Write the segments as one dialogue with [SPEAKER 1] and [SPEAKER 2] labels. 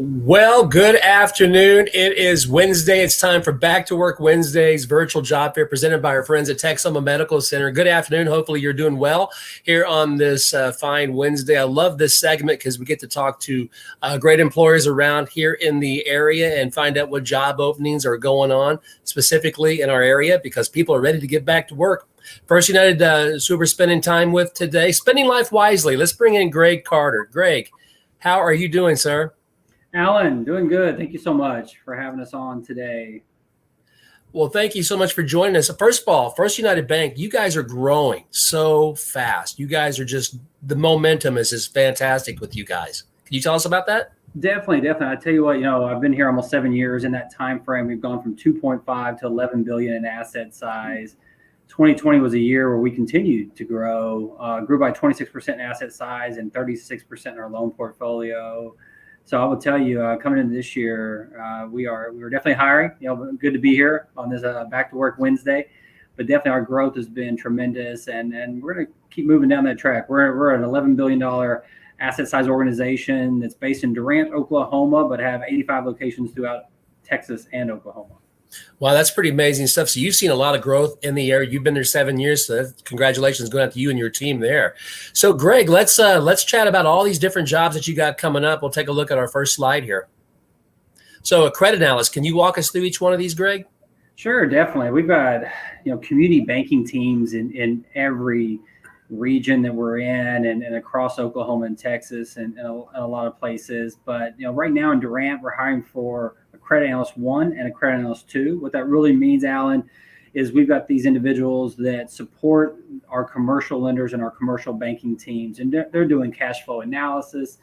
[SPEAKER 1] Well, good afternoon. It is Wednesday. It's time for Back to Work Wednesdays virtual job fair presented by our friends at Texoma Medical Center. Good afternoon. Hopefully you're doing well here on this fine Wednesday. I love this segment because we get to talk to great employers around here in the area and find out what job openings are going on specifically in our area because people are ready to get back to work. First United who we're spending time with today, spending life wisely. Let's bring in Greg Carter. Greg, how are you doing, sir?
[SPEAKER 2] Alan, doing good. Thank you so much for having us on today.
[SPEAKER 1] Well, thank you so much for joining us. First of all, First United Bank, you guys are growing so fast. You guys are just, the momentum is just fantastic with you guys. Can you tell us about that?
[SPEAKER 2] Definitely. I tell you what, I've been here almost 7 years. In that time frame, we've gone from 2.5 to 11 billion in asset size. 2020 was a year where we continued to grow, grew by 26% in asset size and 36% in our loan portfolio. So I will tell you, coming into this year, we were definitely hiring. Good to be here on this Back to Work Wednesday, but definitely our growth has been tremendous, and we're going to keep moving down that track. We're an $11 billion asset size organization that's based in Durant, Oklahoma, but have 85 locations throughout Texas and Oklahoma.
[SPEAKER 1] Wow, that's pretty amazing stuff. So you've seen a lot of growth in the area. You've been there 7 years, so congratulations going out to you and your team there. So, Greg, let's chat about all these different jobs that you got coming up. We'll take a look at our first slide here. So, a credit analyst, can you walk us through each one of these, Greg?
[SPEAKER 2] Sure, definitely. We've got community banking teams in every region that we're in and across Oklahoma and Texas and a lot of places. But right now in Durant, we're hiring for a credit analyst 1 and a credit analyst 2. What that really means, Alan, is we've got these individuals that support our commercial lenders and our commercial banking teams, and they're doing cash flow analysis.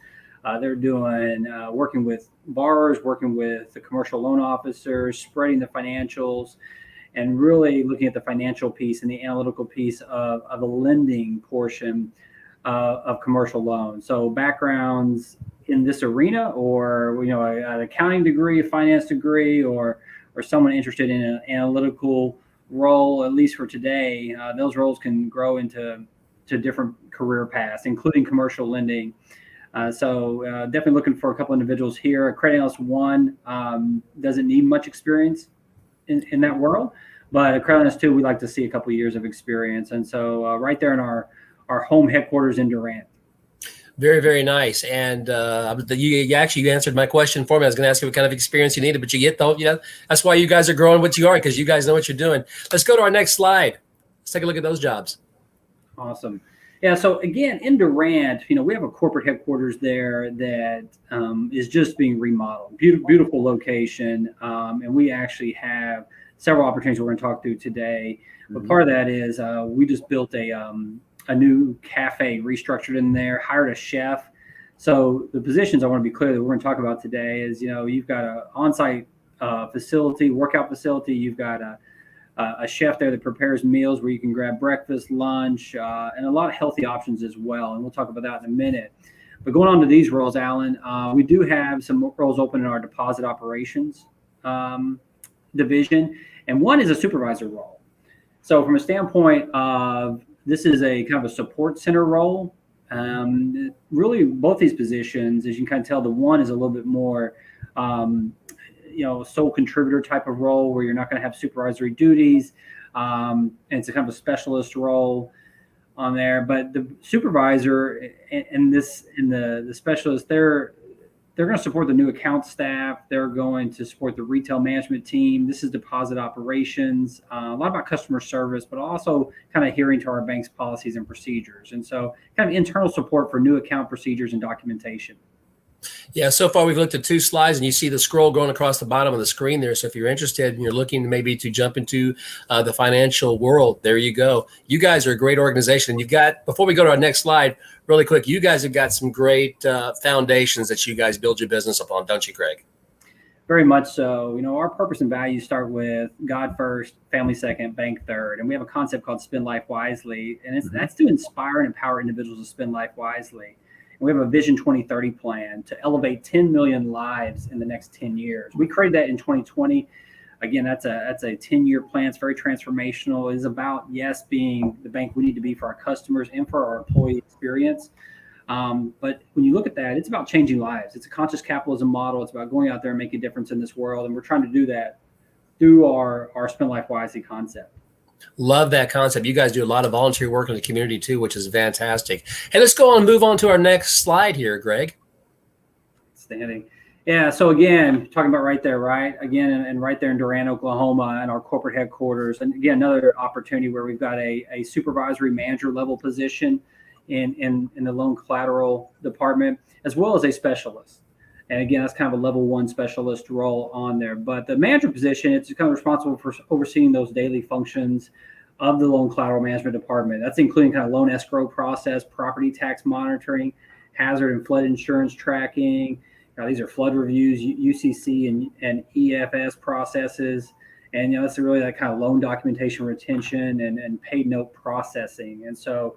[SPEAKER 2] They're doing working with borrowers, working with the commercial loan officers, spreading the financials, and really looking at the financial piece and the analytical piece of the lending portion of commercial loans. So backgrounds in this arena, or an accounting degree, a finance degree, or someone interested in an analytical role, at least for today, those roles can grow into different career paths, including commercial lending. So definitely looking for a couple individuals here. A credit analyst 1 doesn't need much experience in that world, but a credit analyst 2, we like to see a couple of years of experience. And so right there in our home headquarters in Durant.
[SPEAKER 1] Very, very nice. And you actually answered my question for me. I was going to ask you what kind of experience you needed, but you get that's why you guys are growing what you are, because you guys know what you're doing. Let's go to our next slide. Let's take a look at those jobs.
[SPEAKER 2] Awesome. Yeah. So again, in Durant, we have a corporate headquarters there that is just being remodeled. Beautiful location. And we actually have several opportunities we're going to talk through today. But part of that is we just built a new cafe, restructured in there, hired a chef. So the positions I want to be clear that we're going to talk about today is, you've got an on-site facility, workout facility. You've got a chef there that prepares meals where you can grab breakfast, lunch, and a lot of healthy options as well. And we'll talk about that in a minute. But going on to these roles, Alan, we do have some roles open in our deposit operations division. And one is a supervisor role. So from a standpoint of, this is a kind of a support center role. Really, both these positions, as you can kind of tell, the one is a little bit more, sole contributor type of role where you're not going to have supervisory duties. And it's a kind of a specialist role on there. But the supervisor and the specialist, they're going to support the new account staff. They're going to support the retail management team. This is deposit operations, a lot about customer service, but also kind of adhering to our bank's policies and procedures. And so kind of internal support for new account procedures and documentation.
[SPEAKER 1] Yeah, so far we've looked at 2 slides, and you see the scroll going across the bottom of the screen there. So if you're interested and you're looking maybe to jump into the financial world, there you go. You guys are a great organization. And you've got, before we go to our next slide, really quick, you guys have got some great foundations that you guys build your business upon, don't you, Greg?
[SPEAKER 2] Very much so. Our purpose and values start with God first, family second, bank third. And we have a concept called Spend Life Wisely. And that's to inspire and empower individuals to spend life wisely. And we have a Vision 2030 plan to elevate 10 million lives in the next 10 years. We created that in 2020. Again, that's a 10-year plan. It's very transformational. It is about, yes, being the bank we need to be for our customers and for our employee experience. But when you look at that, it's about changing lives. It's a conscious capitalism model. It's about going out there and making a difference in this world. And we're trying to do that through our Spend Life Wisely concept.
[SPEAKER 1] Love that concept. You guys do a lot of volunteer work in the community too, which is fantastic. Hey, let's go on and move on to our next slide here, Greg.
[SPEAKER 2] Standing. Yeah. So again, talking about right there, right? Again, and right there in Durant, Oklahoma, and our corporate headquarters. And again, another opportunity where we've got a supervisory manager level position in the loan collateral department, as well as a specialist. And again, that's kind of a level 1 specialist role on there. But the manager position, it's kind of responsible for overseeing those daily functions of the loan collateral management department. That's including kind of loan escrow process, property tax monitoring, hazard and flood insurance tracking. These are flood reviews, UCC and EFS processes. And, that's really that kind of loan documentation retention and paid note processing. And so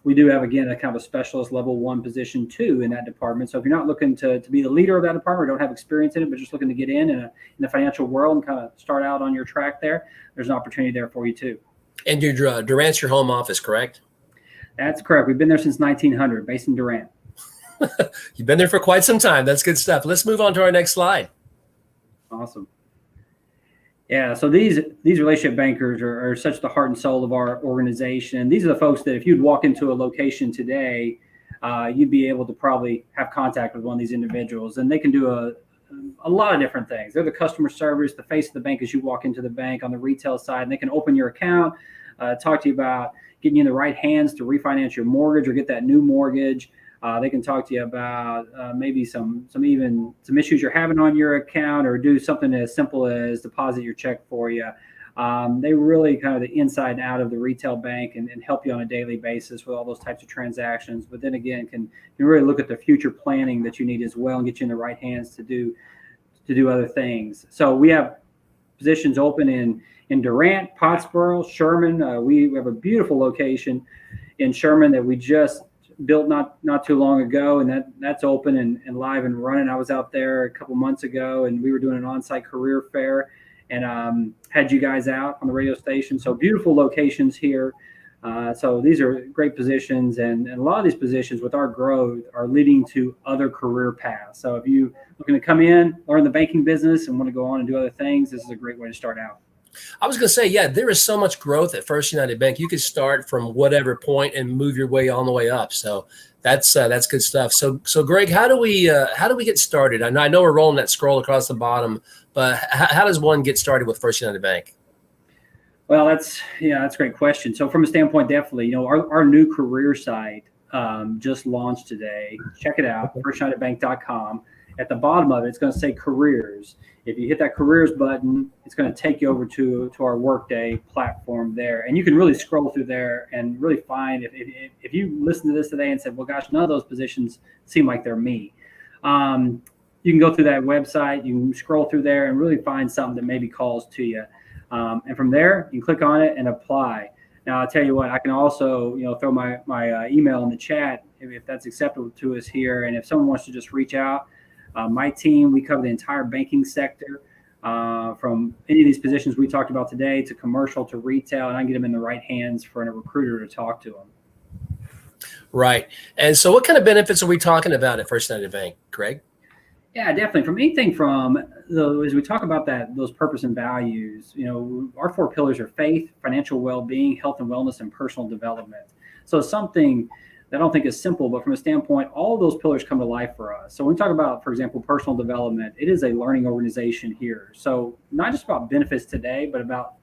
[SPEAKER 2] we do have, again, a kind of a specialist level 1 position too in that department. So if you're not looking to be the leader of that department, or don't have experience in it, but just looking to get in the financial world and kind of start out on your track there, there's an opportunity there for you too.
[SPEAKER 1] And Durant's your home office, correct?
[SPEAKER 2] That's correct. We've been there since 1900, based in Durant.
[SPEAKER 1] You've been there for quite some time. That's good stuff. Let's move on to our next slide.
[SPEAKER 2] Awesome. Yeah, so these relationship bankers are such the heart and soul of our organization. These are the folks that if you'd walk into a location today, you'd be able to probably have contact with one of these individuals, and they can do a lot of different things. They're the customer service, the face of the bank as you walk into the bank on the retail side, and they can open your account, talk to you about getting you in the right hands to refinance your mortgage or get that new mortgage. They can talk to you about maybe some issues you're having on your account, or do something as simple as deposit your check for you. They really kind of the inside and out of the retail bank and help you on a daily basis with all those types of transactions. But then again, can really look at the future planning that you need as well and get you in the right hands to do other things. So we have positions open in Durant, Pottsboro, Sherman. We have a beautiful location in Sherman that we just built not too long ago, and that's open and live and running. I was out there a couple months ago, and we were doing an on-site career fair and had you guys out on the radio station. So beautiful locations here. So these are great positions, and a lot of these positions with our growth are leading to other career paths. So if you looking to come in, learn the banking business, and want to go on and do other things, this is a great way to start out.
[SPEAKER 1] I was going to say, yeah, there is so much growth at First United Bank. You could start from whatever point and move your way all the way up. So that's good stuff. So Greg, how do we get started? I know we're rolling that scroll across the bottom, but how does one get started with First United Bank?
[SPEAKER 2] Well, that's a great question. So from a standpoint, definitely, our new career site just launched today. Check it out, firstunitedbank.com. At the bottom of it, it's going to say careers. If you hit that careers button, it's going to take you over to our Workday platform there. And you can really scroll through there and really find if you listen to this today and said, well, gosh, none of those positions seem like they're me. You can go through that website, you can scroll through there and really find something that maybe calls to you. And from there, you can click on it and apply. Now, I'll tell you what, I can also, throw my email in the chat if that's acceptable to us here. And if someone wants to just reach out, my team, we cover the entire banking sector, from any of these positions we talked about today to commercial to retail, and I can get them in the right hands for a recruiter to talk to them.
[SPEAKER 1] Right. And so what kind of benefits are we talking about at First United Bank, Greg?
[SPEAKER 2] Yeah, definitely. From anything from, as we talk about those purpose and values, our 4 pillars are faith, financial well-being, health and wellness, and personal development. So something that I don't think is simple, but from a standpoint, all of those pillars come to life for us. So when we talk about, for example, personal development, it is a learning organization here. So not just about benefits today, but about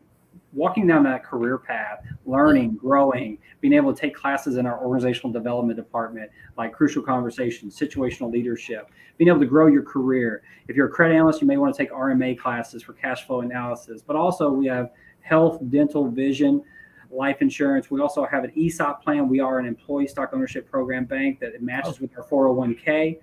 [SPEAKER 2] walking down that career path, learning, growing, being able to take classes in our organizational development department, like crucial conversations, situational leadership, being able to grow your career. If you're a credit analyst, you may want to take RMA classes for cash flow analysis, but also we have health, dental, vision, life insurance. We also have an ESOP plan. We are an employee stock ownership program bank that matches with our 401k.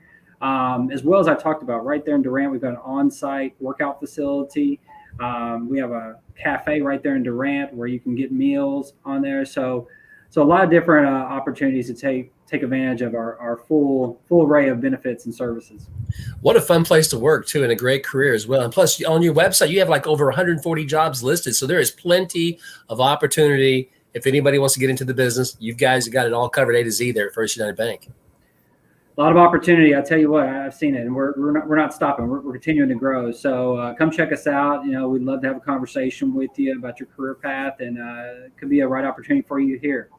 [SPEAKER 2] As well as I talked about right there in Durant, we've got an on-site workout facility. We have a cafe right there in Durant where you can get meals on there. So a lot of different opportunities to take advantage of our full array of benefits and services.
[SPEAKER 1] What a fun place to work too, and a great career as well. And plus on your website, you have like over 140 jobs listed. So there is plenty of opportunity if anybody wants to get into the business, you guys have got it all covered A to Z there at First United Bank.
[SPEAKER 2] A lot of opportunity. I tell you what, I've seen it, and we're not stopping. We're continuing to grow. So come check us out. We'd love to have a conversation with you about your career path, and it could be a right opportunity for you here.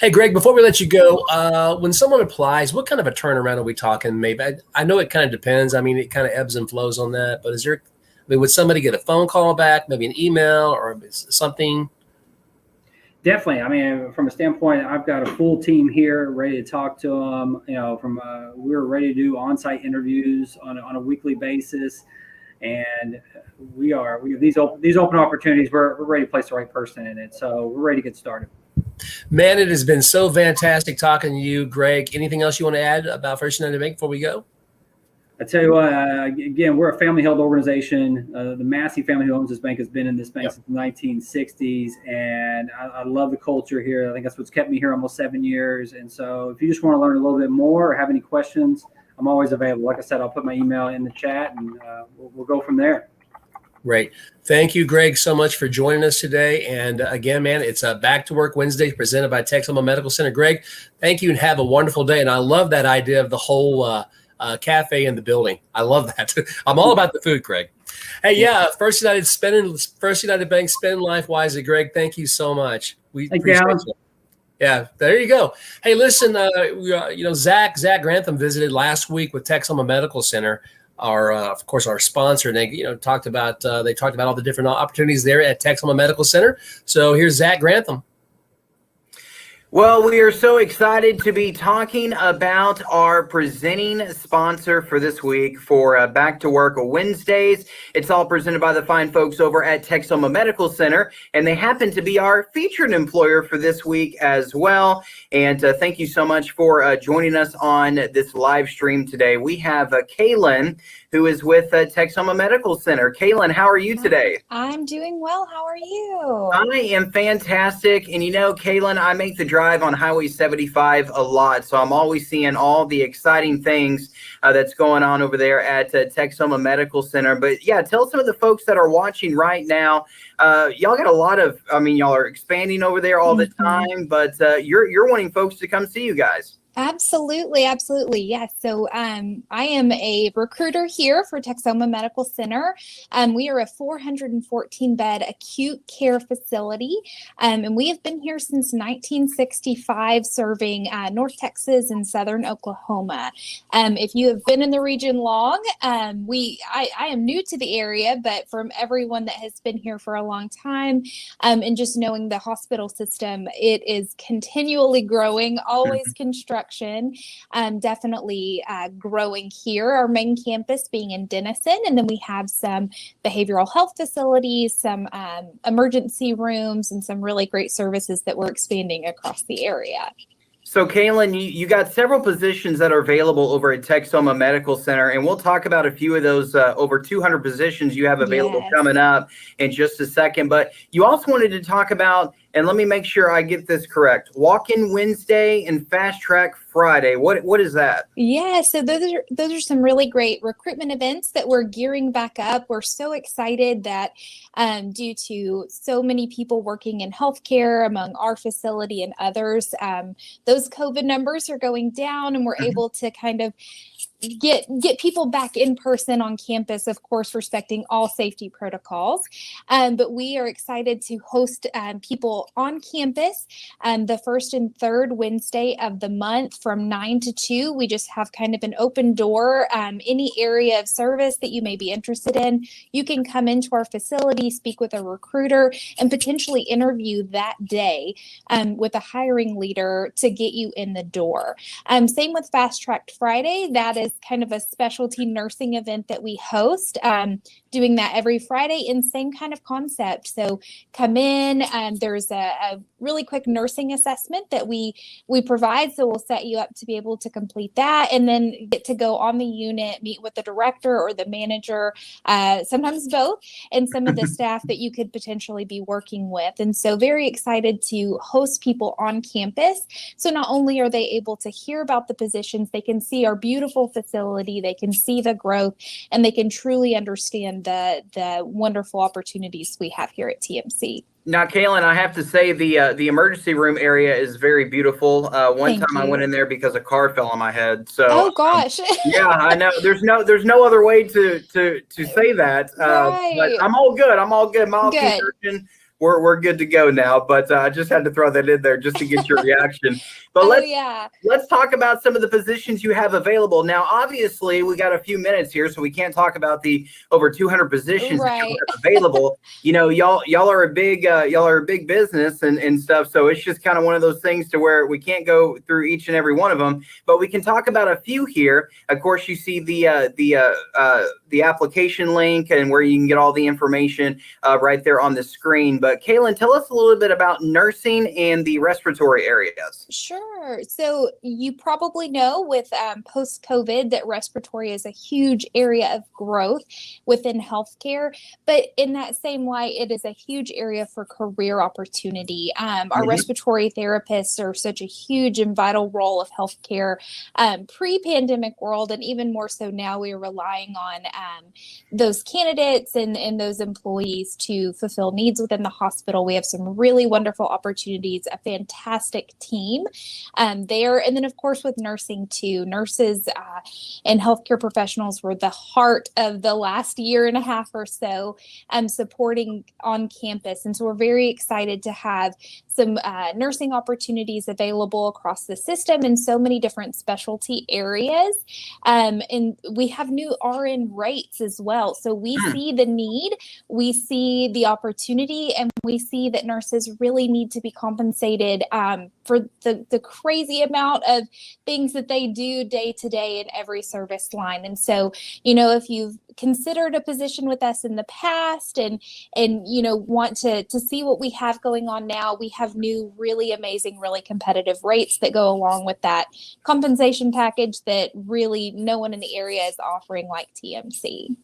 [SPEAKER 1] Hey, Greg, before we let you go, when someone applies, what kind of a turnaround are we talking? Maybe I know it kind of depends. I mean, it kind of ebbs and flows on that. But would somebody get a phone call back, maybe an email or something?
[SPEAKER 2] Definitely. I mean, from a standpoint, I've got a full team here ready to talk to them. We're ready to do on-site interviews on a weekly basis, and we have these open opportunities. We're ready to place the right person in it, so we're ready to get started.
[SPEAKER 1] Man, it has been so fantastic talking to you, Greg. Anything else you want to add about First United Bank before we go?
[SPEAKER 2] I tell you what, again, we're a family-held organization. The Massey family who owns this bank has been in this bank since the 1960s, and I love the culture here. I think that's what's kept me here almost 7 years. And so if you just want to learn a little bit more or have any questions, I'm always available. Like I said, I'll put my email in the chat, and we'll go from there.
[SPEAKER 1] Great. Thank you, Greg, so much for joining us today. And again, man, it's a Back to Work Wednesday presented by Texoma Medical Center. Greg, thank you and have a wonderful day. And I love that idea of the whole cafe in the building. I love that. I'm all about the food, Greg. Hey, yeah, First United Bank, spend life wisely. Greg, thank you so much. We appreciate it. Yeah, there you go. Hey, listen, Zach Grantham visited last week with Texoma Medical Center, of course, our sponsor. And they talked about all the different opportunities there at Texoma Medical Center. So here's Zach Grantham.
[SPEAKER 3] Well, we are so excited to be talking about our presenting sponsor for this week for Back to Work Wednesdays. It's all presented by the fine folks over at Texoma Medical Center, and they happen to be our featured employer for this week as well. And thank you so much for joining us on this live stream today. We have Kaylin, who is with Texoma Medical Center. Kaylin, how are you today?
[SPEAKER 4] I'm doing well. How are you?
[SPEAKER 3] I am fantastic. And Kaylin, I make the drive on Highway 75 a lot, so I'm always seeing all the exciting things that's going on over there at Texoma Medical Center. But yeah, tell some of the folks that are watching right now, y'all got a lot of, y'all are expanding over there all the time, but you're wanting folks to come see you guys.
[SPEAKER 4] Absolutely. Yes. So I am a recruiter here for Texoma Medical Center. We are a 414-bed acute care facility, and we have been here since 1965, serving North Texas and Southern Oklahoma. If you have been in the region long, I am new to the area, but from everyone that has been here for a long time, and just knowing the hospital system, it is continually growing, always construction. Definitely growing here, our main campus being in Denison, and then we have some behavioral health facilities, some emergency rooms, and some really great services that we're expanding across the area.
[SPEAKER 3] So, Kaylin, you got several positions that are available over at Texoma Medical Center, and we'll talk about a few of those over 200 positions you have available coming up in just a second. But you also wanted to talk about, and let me make sure I get this correct, Walk-in Wednesday and Fast Track Friday. What is that?
[SPEAKER 4] Yeah, so those are some really great recruitment events that we're gearing back up. We're so excited that due to so many people working in healthcare among our facility and others, those COVID numbers are going down, and we're able to kind of get people back in person on campus, of course, respecting all safety protocols. But we are excited to host people on campus the first and third Wednesday of the month from 9 to 2. We just have kind of an open door. Any area of service that you may be interested in, you can come into our facility, speak with a recruiter, and potentially interview that day with a hiring leader to get you in the door. Same with Fast Track Friday. That is kind of a specialty nursing event that we host, doing that every Friday in same kind of concept. So come in, there's a really quick nursing assessment that we provide. So we'll set you up to be able to complete that, and then get to go on the unit, meet with the director or the manager, sometimes both, and some of the staff that you could potentially be working with. And so very excited to host people on campus. So not only are they able to hear about the positions, they can see our beautiful facility, they can see the growth, and they can truly understand the wonderful opportunities we have here at TMC.
[SPEAKER 3] Now, Kaylin, I have to say the emergency room area is very beautiful. One
[SPEAKER 4] Thank
[SPEAKER 3] time I went
[SPEAKER 4] you.
[SPEAKER 3] in there because a car fell on my head. So
[SPEAKER 4] Oh gosh.
[SPEAKER 3] yeah, I know. There's no other way to say that. But
[SPEAKER 4] Right.
[SPEAKER 3] I'm all good. I'm all good. Mild
[SPEAKER 4] Good.
[SPEAKER 3] concussion. We're good to go now. But I just had to throw that in there just to get your reaction. But
[SPEAKER 4] Oh yeah.
[SPEAKER 3] let's talk about some of the positions you have available. Now, obviously, we got a few minutes here, so we can't talk about the over 200 positions that you
[SPEAKER 4] Right.
[SPEAKER 3] have available. You know, y'all are a big business and stuff. So it's just kind of one of those things to where we can't go through each and every one of them, but we can talk about a few here. Of course, you see the application link and where you can get all the information right there on the screen. But Kaylin, tell us a little bit about nursing and the respiratory areas.
[SPEAKER 4] Sure. So you probably know with post-COVID that respiratory is a huge area of growth within healthcare, but in that same light, it is a huge area for career opportunity. Our respiratory therapists are such a huge and vital role of healthcare pre-pandemic world, and even more so now. We are relying on those candidates and those employees to fulfill needs within the hospital. We have some really wonderful opportunities, a fantastic team there. And then, of course, with nursing too, nurses and healthcare professionals were the heart of the last year and a half or so supporting on campus. And so we're very excited to have some nursing opportunities available across the system in so many different specialty areas. And we have new RN rates as well. So we see the need, we see the opportunity, and we see that nurses really need to be compensated for the crazy amount of things that they do day to day in every service line. And so, you know, if you've considered a position with us in the past and you know, want to see what we have going on now, we have new, really amazing, really competitive rates that go along with that compensation package that really no one in the area is offering like TMC.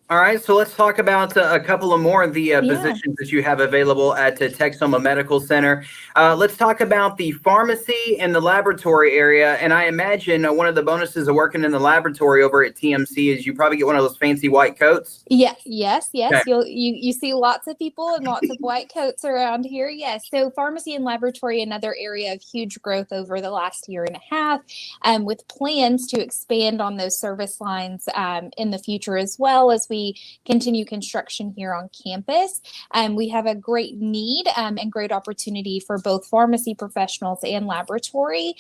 [SPEAKER 3] All right, so let's talk about a couple of more of the positions that you have available at Texoma Medical Center. Let's talk about the pharmacy and the laboratory area. And I imagine one of the bonuses of working in the laboratory over at TMC is you probably get one of those fancy white coats.
[SPEAKER 4] Yeah, yes.
[SPEAKER 3] Okay.
[SPEAKER 4] You see lots of people and lots of white coats around here. Yes. So pharmacy and laboratory, another area of huge growth over the last year and a half, with plans to expand on those service lines in the future, as well as we continue construction here on campus. We have a great need and great opportunity for both pharmacy professionals and laboratory,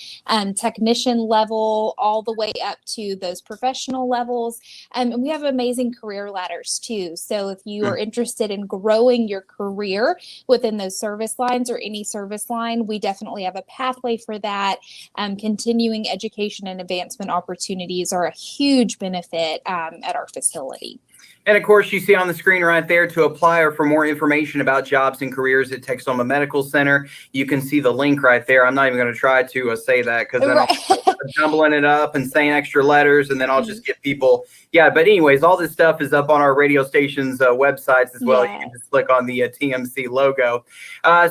[SPEAKER 4] technician level, all the way up to those professional levels. And we have amazing career ladders too. So if you are interested in growing your career within those service lines or any service line, we definitely have a pathway for that. Continuing education and advancement opportunities are a huge benefit at our facility.
[SPEAKER 3] And of course, you see on the screen right there to apply or for more information about jobs and careers at Texoma Medical Center. You can see the link right there. I'm not even going to try to say that because then I'm jumbling it up and saying extra letters, and then I'll just get people. Yeah, but anyways, all this stuff is up on our radio station's websites as well. You can just click on the TMC logo.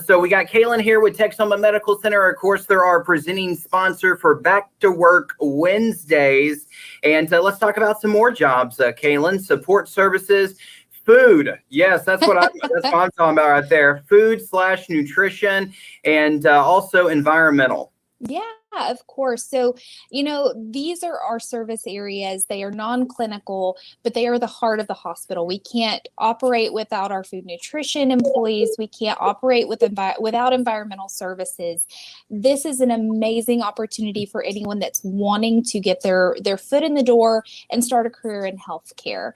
[SPEAKER 3] So we got Kaylin here with Texoma Medical Center. Of course, they're our presenting sponsor for Back to Work Wednesdays. And let's talk about some more jobs, Kaylin. Support services, food. Yes, that's what that's what I'm talking about right there. Food/nutrition, and also environmental.
[SPEAKER 4] Yeah, of course. So, you know, these are our service areas. They are non-clinical, but they are the heart of the hospital. We can't operate without our food nutrition employees. We can't operate without environmental services. This is an amazing opportunity for anyone that's wanting to get their foot in the door and start a career in healthcare.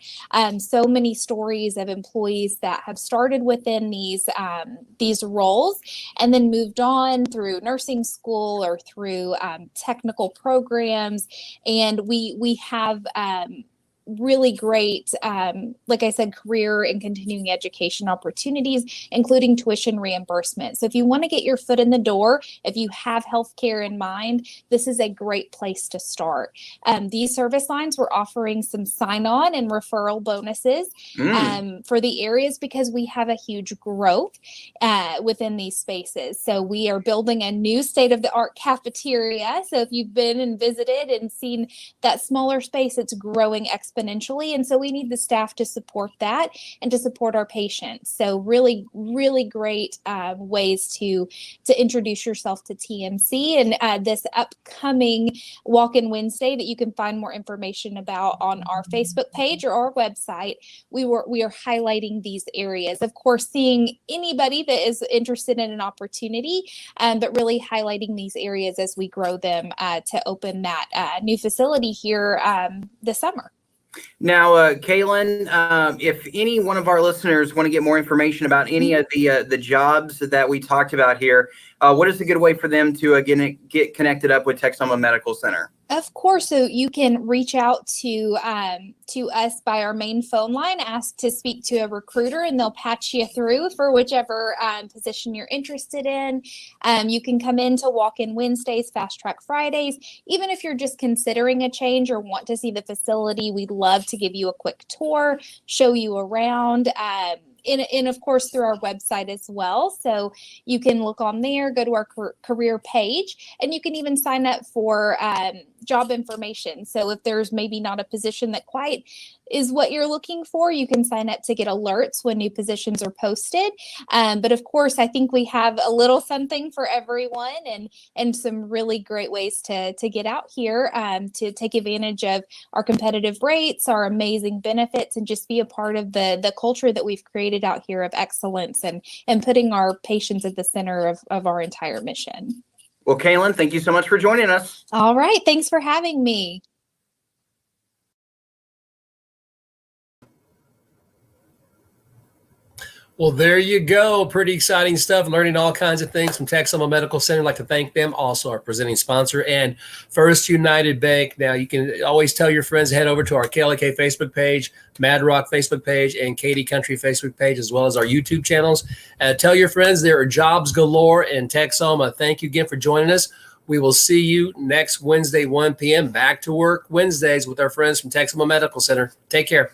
[SPEAKER 4] So many stories of employees that have started within these roles and then moved on through nursing school or through technical programs. And we have really great, like I said, career and continuing education opportunities, including tuition reimbursement. So if you want to get your foot in the door, if you have healthcare in mind, this is a great place to start. These service lines, we're offering some sign-on and referral bonuses for the areas because we have a huge growth within these spaces. So we are building a new state-of-the-art cafeteria. So if you've been and visited and seen that smaller space, it's growing exponentially exponentially. And so we need the staff to support that and to support our patients. So really, really great ways to introduce yourself to TMC, and this upcoming Walk-in Wednesday that you can find more information about on our Facebook page or our website. We are highlighting these areas. Of course, seeing anybody that is interested in an opportunity, but really highlighting these areas as we grow them to open that new facility here this summer.
[SPEAKER 3] Now, Kaylin, if any one of our listeners want to get more information about any of the jobs that we talked about here, what is a good way for them to get connected up with Texoma Medical Center?
[SPEAKER 4] Of course. So you can reach out to us by our main phone line, ask to speak to a recruiter, and they'll patch you through for whichever position you're interested in. You can come in to Walk-in Wednesdays, Fast Track Fridays. Even if you're just considering a change or want to see the facility, we'd love to give you a quick tour, show you around. And of course, through our website as well. So you can look on there, go to our career page, and you can even sign up for job information. So if there's maybe not a position that quite is what you're looking for, you can sign up to get alerts when new positions are posted. But of course, I think we have a little something for everyone, and some really great ways to get out here to take advantage of our competitive rates, our amazing benefits, and just be a part of the culture that we've created out here of excellence and putting our patients at the center of our entire mission.
[SPEAKER 3] Well, Kaylin, thank you so much for joining us.
[SPEAKER 4] All right. Thanks for having me.
[SPEAKER 1] Well, there you go. Pretty exciting stuff. Learning all kinds of things from Texoma Medical Center. I'd like to thank them, also our presenting sponsor, and First United Bank. Now, you can always tell your friends to head over to our KLK Facebook page, Mad Rock Facebook page, and Katy Country Facebook page, as well as our YouTube channels. Tell your friends there are jobs galore in Texoma. Thank you again for joining us. We will see you next Wednesday, 1 p.m. Back to Work Wednesdays with our friends from Texoma Medical Center. Take care.